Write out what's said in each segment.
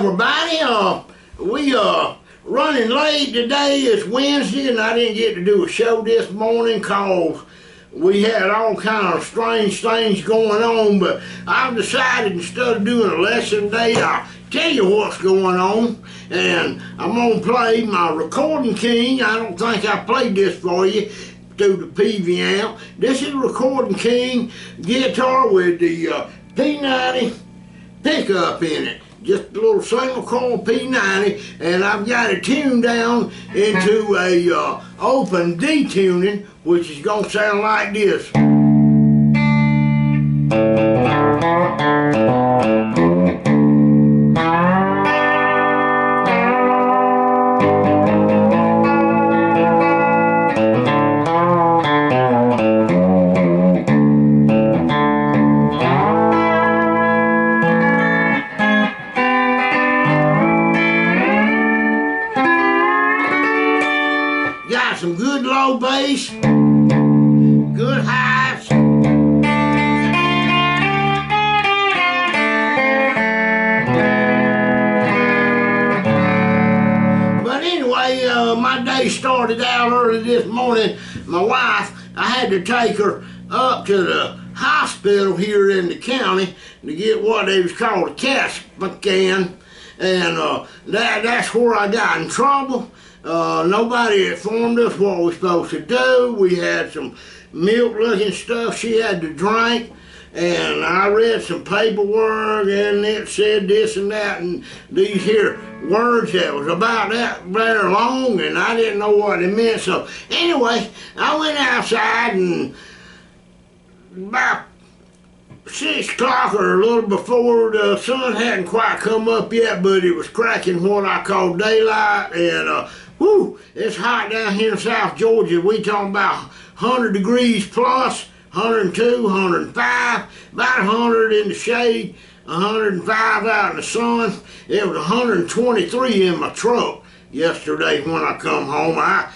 everybody. We running late today. It's Wednesday, and I didn't get to do a show this morning because we had all kind of strange things going on. But I've decided instead of doing a lesson today, I'll tell you what's going on, and I'm gonna play my Recording King. I don't think I played this for you through the Peavey amp. This is Recording King guitar with the P90 pickup in it. Just a little single coil P90, and I've got it tuned down into a open D tuning, which is gonna sound like this. Got some good low bass, good highs. But anyway, my day started out early this morning. My wife, I had to take her up to the hospital here in the county to get what they was called a CAT scan, and that's where I got in trouble. Nobody informed us what we're supposed to do. We had some milk-looking stuff she had to drink, and I read some paperwork, and it said this and that, and these here words that was about that very long, and I didn't know what it meant. So anyway, I went outside, and about 6 o'clock or a little before, the sun hadn't quite come up yet, but it was cracking what I call daylight, and whew, it's hot down here in South Georgia. We talking about 100 degrees plus, 102, 105, about 100 in the shade, 105 out in the sun. It was 123 in my truck yesterday when I come home. I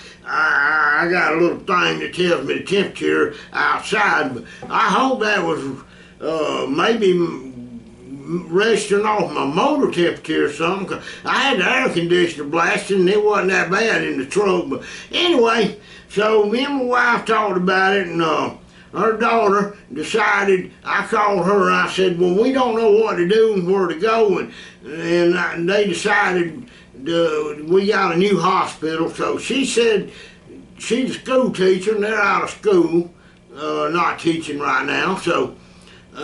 got a little thing that tells me the temperature outside, but I hope that was maybe resting off my motor temperature or something, 'cause I had the air conditioner blasting and it wasn't that bad in the truck. But anyway, so me and my wife talked about it, and her daughter decided, I called her and I said, well, we don't know what to do and where to go, and they decided we got a new hospital. So she said, she's a school teacher and they're out of school, not teaching right now, so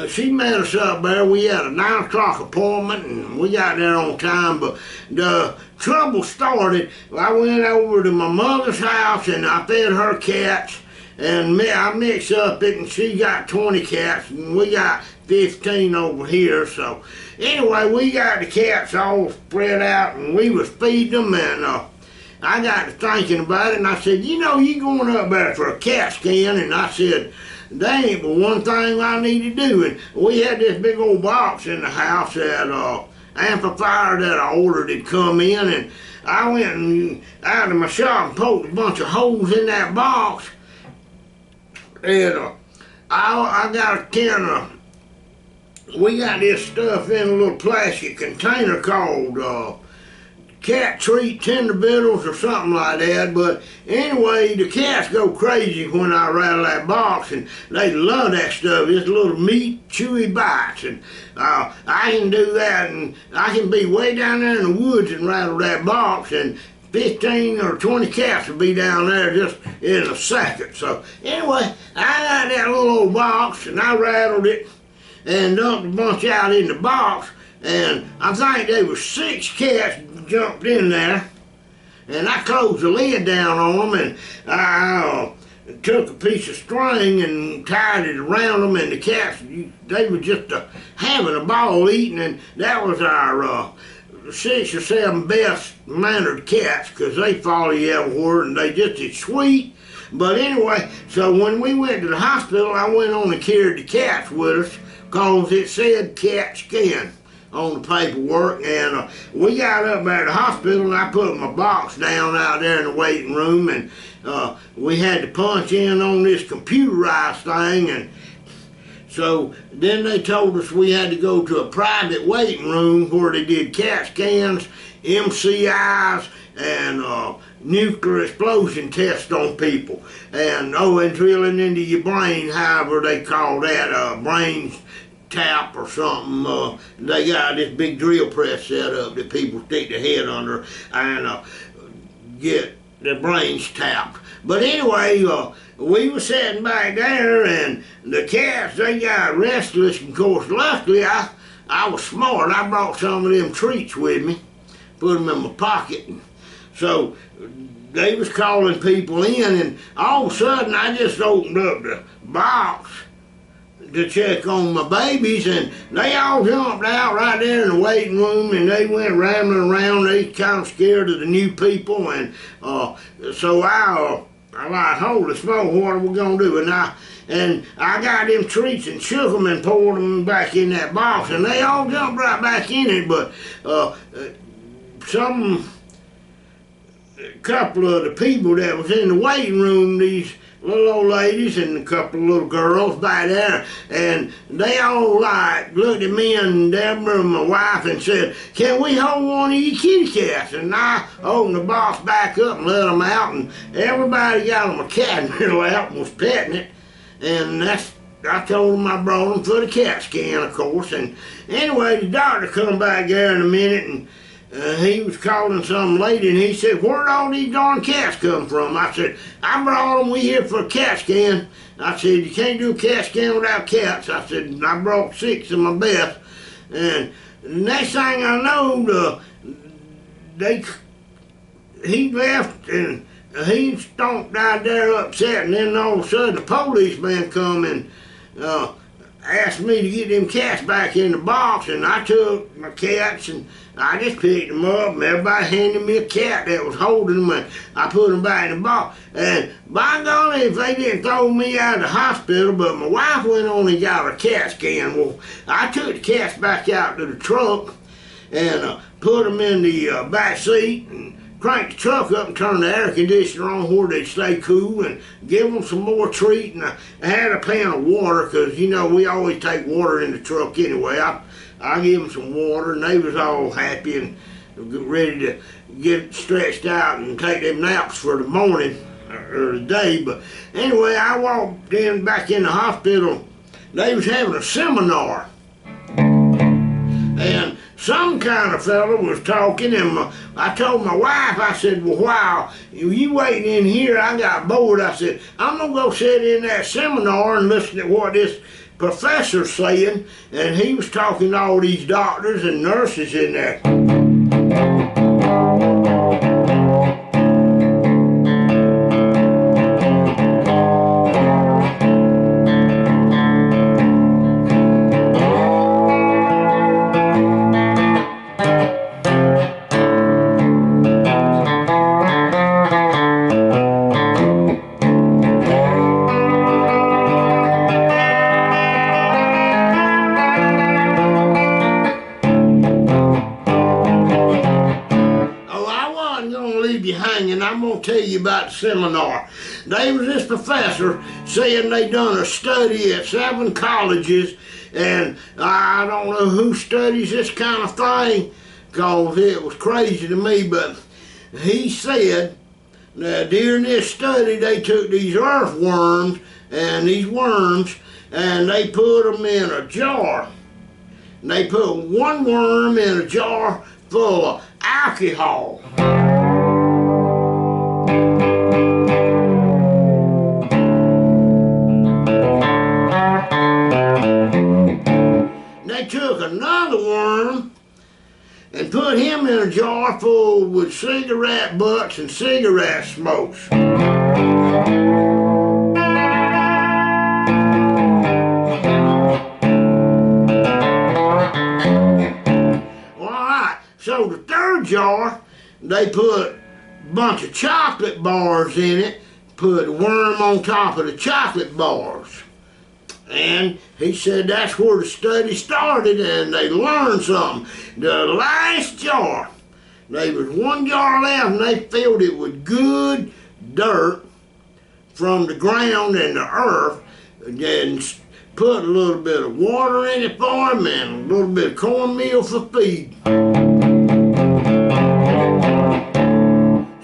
she met us up there. We had a 9 o'clock appointment, and we got there on time, but the trouble started. I went over to my mother's house, and I fed her cats, and I mixed up it, and she got 20 cats, and we got 15 over here. So anyway, we got the cats all spread out, and we was feeding them, and I got to thinking about it, and I said, you know, you going up there for a CAT scan, and I said, that ain't but one thing I need to do. And we had this big old box in the house, that amplifier that I ordered had come in, and I went and out of my shop and poked a bunch of holes in that box, and I got a can of, we got this stuff in a little plastic container called cat treat tender bitters or something like that. But anyway, the cats go crazy when I rattle that box, and they love that stuff. It's little meat chewy bites, and I can do that, and I can be way down there in the woods and rattle that box, and 15 or 20 cats will be down there just in a second. So anyway, I got that little old box, and I rattled it and dumped a bunch out in the box, and I think there was 6 cats jumped in there, and I closed the lid down on them, and I took a piece of string and tied it around them, and the cats, they were just having a ball eating, and that was our 6 or 7 best mannered cats, because they follow you everywhere, and they just as sweet. But anyway, so when we went to the hospital, I went on and carried the cats with us, because it said CAT scan on the paperwork, and we got up there at the hospital, and I put my box down out there in the waiting room, and we had to punch in on this computerized thing, and So then they told us we had to go to a private waiting room where they did CAT scans, MCIs, and nuclear explosion tests on people. And and drilling into your brain, however they call that, brain tap or something. They got this big drill press set up that people stick their head under and get their brains tapped. But anyway, we were sitting back there, and the cats, they got restless. And of course, luckily, I was smart. I brought some of them treats with me, put them in my pocket. So they was calling people in, and all of a sudden, I just opened up the box to check on my babies, and they all jumped out right there in the waiting room, and they went rambling around. They kind of scared of the new people, and so I like, holy smoke, what are we gonna do? And I got them treats and shook them and poured them back in that box, and they all jumped right back in it. But a couple of the people that was in the waiting room, these little old ladies and a couple of little girls by there, and they all like looked at me and Deborah and my wife and said, "Can we hold one of your kitty cats?" And I opened the box back up and let them out, and everybody got them a cat in their lap and was petting it. And I told them I brought them for the CAT scan, of course. And anyway, the doctor come back there in a minute, and he was calling some lady, and he said, "Where'd all these darn cats come from?" I said, "I brought them. We here for a CAT scan." I said, "You can't do a CAT scan without cats." I said, "I brought 6 of my best." And the next thing I know, he left, and he stomped out there upset, and then all of a sudden the policeman come and asked me to get them cats back in the box, and I took my cats and I just picked them up, and everybody handed me a cat that was holding them, and I put them back in the box. And by golly, if they didn't throw me out of the hospital, but my wife went on and got a CAT scan. Well, I took the cats back out to the truck and put them in the back seat and cranked the truck up and turned the air conditioner on where they'd stay cool, and give them some more treat. And I had a pan of water, because, you know, we always take water in the truck anyway. I gave them some water, and they was all happy and ready to get stretched out and take them naps for the morning or the day. But anyway, I walked back in the hospital. They was having a seminar, and some kind of fella was talking, and I told my wife, I said, "Well, while you waiting in here, I got bored." I said, "I'm gonna go sit in that seminar and listen to what this professor's saying." And he was talking to all these doctors and nurses in there. I'm going to tell you about the seminar. There was this professor saying they done a study at 7 colleges, and I don't know who studies this kind of thing, because it was crazy to me, but he said that during this study they took these earthworms and these worms, and they put them in a jar. And they put one worm in a jar full of alcohol. They took another worm and put him in a jar full with cigarette butts and cigarette smokes. Alright, so the third jar, they put a bunch of chocolate bars in it, put a worm on top of the chocolate bars. And he said that's where the study started, and they learned something. The last jar, there was one jar left, and they filled it with good dirt from the ground and the earth, and put a little bit of water in it for him and a little bit of cornmeal for feed.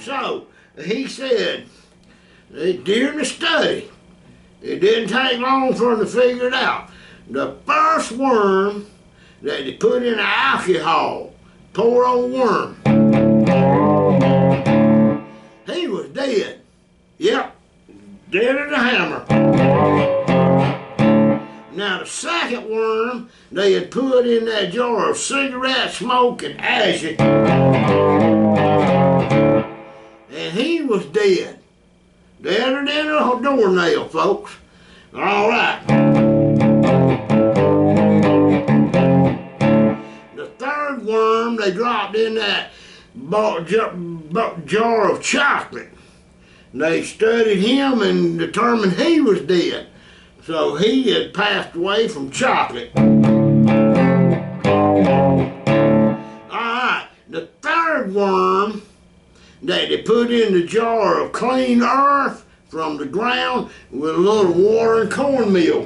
So he said during the study, it didn't take long for him to figure it out. The first worm that they put in alcohol, pour on worm, he was dead. Yep, dead as a hammer. Now the second worm they had put in that jar of cigarette smoke and ashes, and he was dead. Deader than a doornail, folks. All right. The third worm they dropped in that jar of chocolate. They studied him and determined he was dead. So he had passed away from chocolate. Alright, the third worm that they put in the jar of clean earth from the ground with a little water and cornmeal.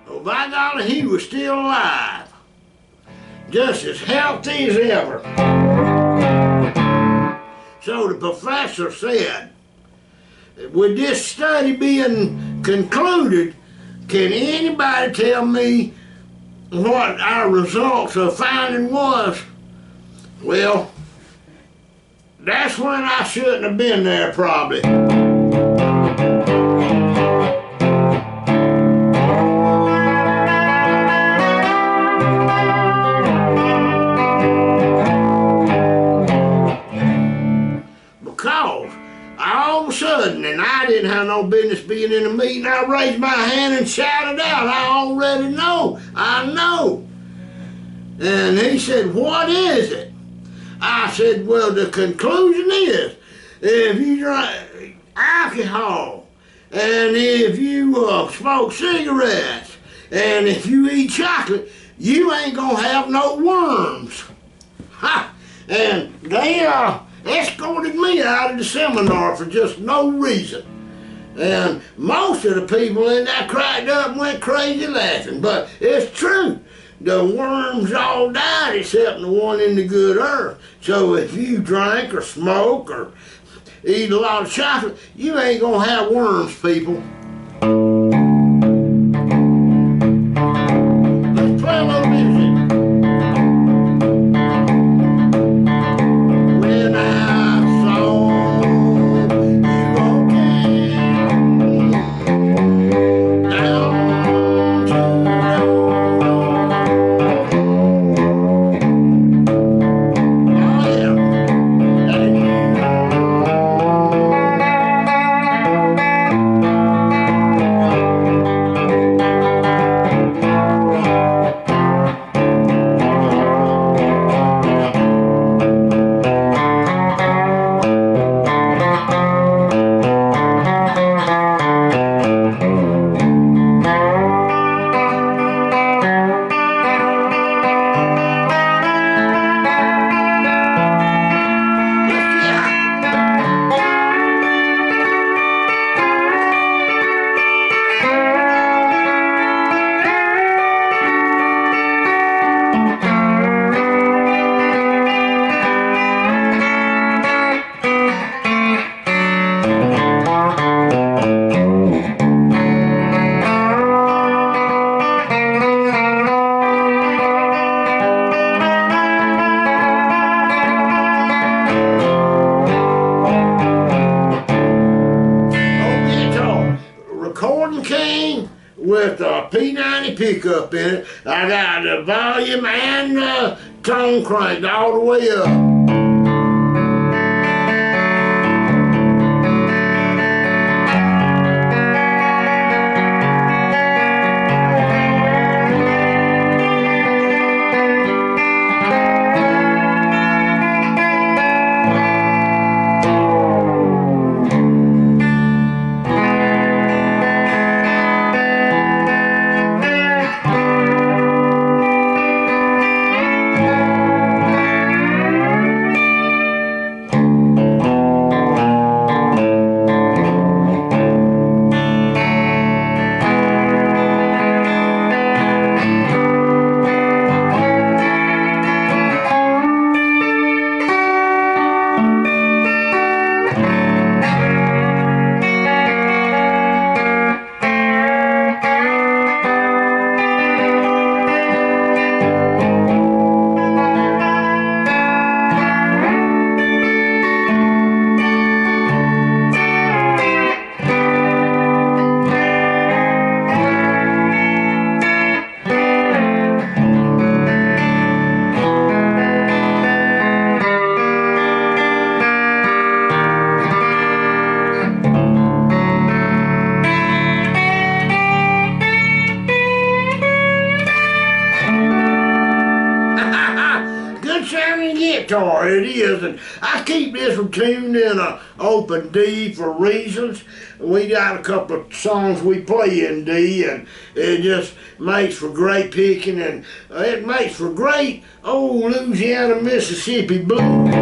Oh, by golly, he was still alive. Just as healthy as ever. So the professor said, with this study being concluded, can anybody tell me what our results of finding was? Well, that's when I shouldn't have been there probably. Because all of a sudden, and I didn't have no business being in a meeting, I raised my hand and shouted out, I already know, I know. And he said, what is it? I said, well, the conclusion is, if you drink alcohol, and if you smoke cigarettes, and if you eat chocolate, you ain't gonna have no worms. Ha! And they escorted me out of the seminar for just no reason. And most of the people in there cracked up and went crazy laughing, but it's true. The worms all died except the one in the good earth. So if you drink or smoke or eat a lot of chocolate, you ain't gonna have worms, people. Let's play a little music. When I saw you walking down to King with a P90 pickup in it. I got the volume and the tone cranked all the way up. guitar, it is, and I keep this one tuned in a open D for reasons. We got a couple of songs we play in D, and it just makes for great picking, and it makes for great old Louisiana, Mississippi blues.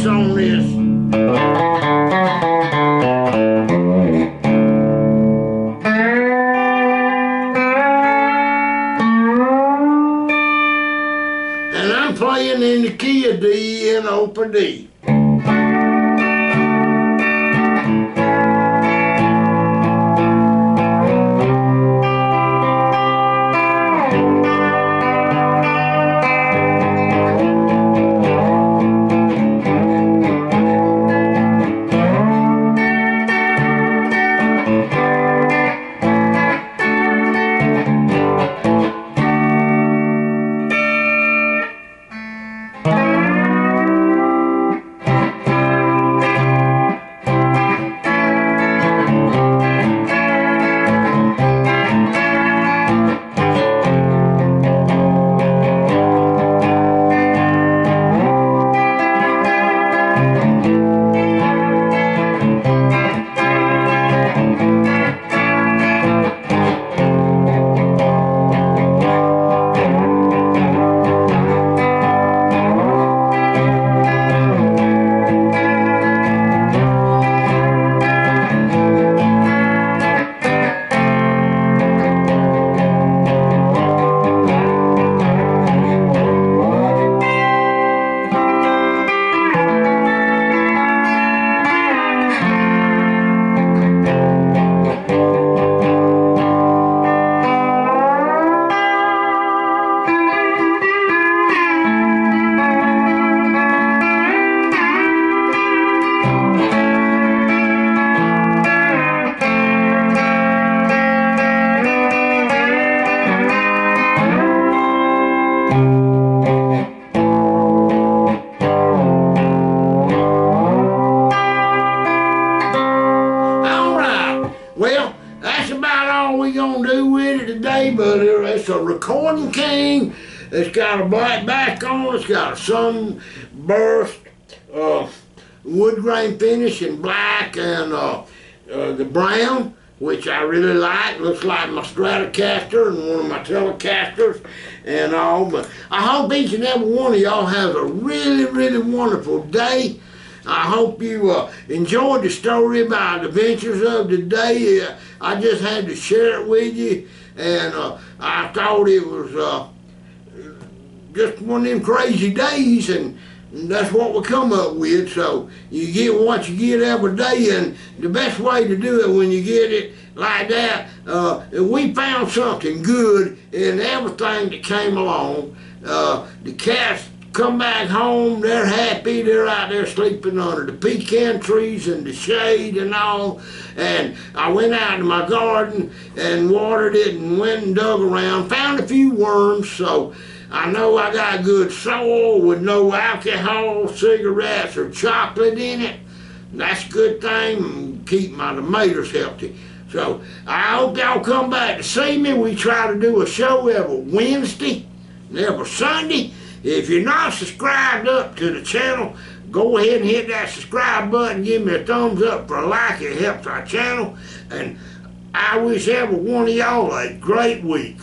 On this. And I'm playing in the key of D in open D. Well, that's about all we're going to do with it today, but it's a recording king. It's got a black back on it. It's got a sunburst wood grain finish in black and the brown which I really like. Looks like my Stratocaster and one of my Telecasters and all. But I hope each and every one of y'all has a really, really wonderful day. I hope you enjoyed the story about the adventures of the day. I just had to share it with you, and I thought it was just one of them crazy days, and that's what we come up with. So you get what you get every day, and the best way to do it when you get it like that, we found something good in everything that came along. The cats come back home, they're happy, they're out there sleeping under the pecan trees and the shade and all. And I went out in my garden and watered it and went and dug around, found a few worms, so I know I got good soil with no alcohol, cigarettes, or chocolate in it. That's a good thing, and keep my tomatoes healthy. So I hope y'all come back to see me. We try to do a show every Wednesday and every Sunday. If you're not subscribed up to the channel, go ahead and hit that subscribe button. Give me a thumbs up for a like. It helps our channel. And I wish every one of y'all a great week.